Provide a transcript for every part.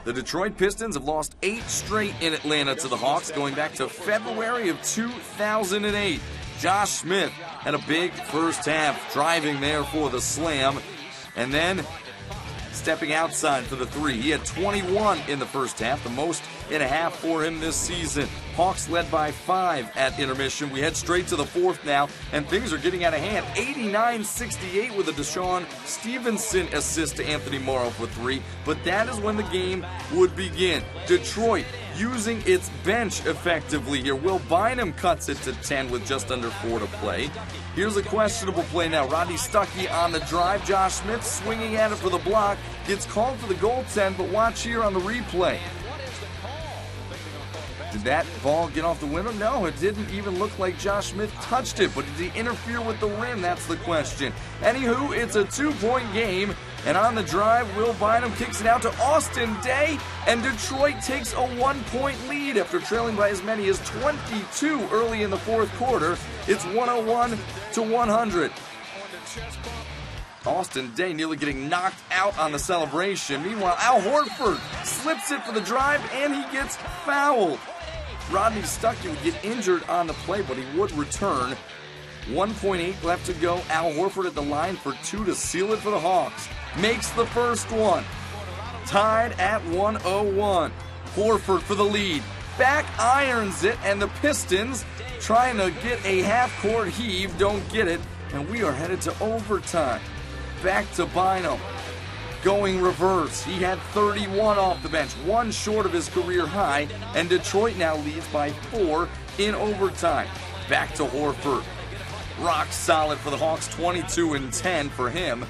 The Detroit Pistons have lost 8 straight in Atlanta to the Hawks going back to February of 2008. Josh Smith had a big first half, driving there for the slam, and then stepping outside for the three. He had 21 in the first half, the most in a half for him this season. Hawks led by 5 at intermission. We head straight to the fourth now, and things are getting out of hand. 89-68 with a Deshaun Stevenson assist to Anthony Morrow for 3, but that is when the game would begin. Detroit using its bench effectively here. Will Bynum cuts it to 10 with just under 4 to play. Here's a questionable play now. Rodney Stuckey on the drive. Josh Smith swinging at it for the block. Gets called for the goaltend, but watch here on the replay. Did that ball get off the window? No, it didn't even look like Josh Smith touched it, but did he interfere with the rim? That's the question. Anywho, it's a 2-point game, and on the drive, Will Bynum kicks it out to Austin Daye, and Detroit takes a 1-point lead after trailing by as many as 22 early in the fourth quarter. It's 101-100. Austin Daye nearly getting knocked out on the celebration. Meanwhile, Al Horford slips it for the drive, and he gets fouled. Rodney Stuckey would get injured on the play, but he would return. 1.8 left to go. Al Horford at the line for 2 to seal it for the Hawks. Makes the first one. Tied at 101. Horford for the lead. Back irons it, and the Pistons trying to get a half-court heave. Don't get it, and we are headed to overtime. Back to Bynum. Going reverse. He had 31 off the bench, 1 short of his career high, and Detroit now leads by 4 in overtime. Back to Horford. Rock solid for the Hawks, 22-10 for him.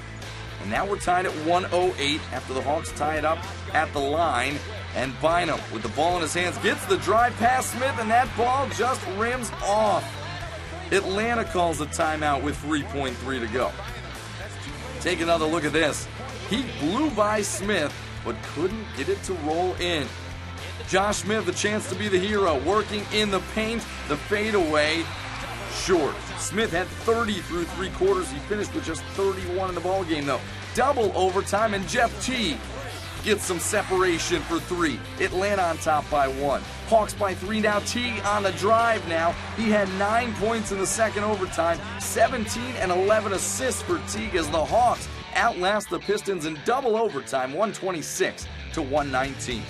And now we're tied at 108 after the Hawks tie it up at the line. And Bynum, with the ball in his hands, gets the drive past Smith, and that ball just rims off. Atlanta calls a timeout with 3.3 to go. Take another look at this. He blew by Smith, but couldn't get it to roll in. Josh Smith, a chance to be the hero, working in the paint. The fadeaway, short. Smith had 30 through 3 quarters. He finished with just 31 in the ballgame, though. Double overtime, and Jeff Teague gets some separation for 3. Atlanta on top by 1. Hawks by 3 now. Teague on the drive now. He had 9 points in the second overtime. 17 and 11 assists for Teague as the Hawks outlast the Pistons in double overtime, 126-119.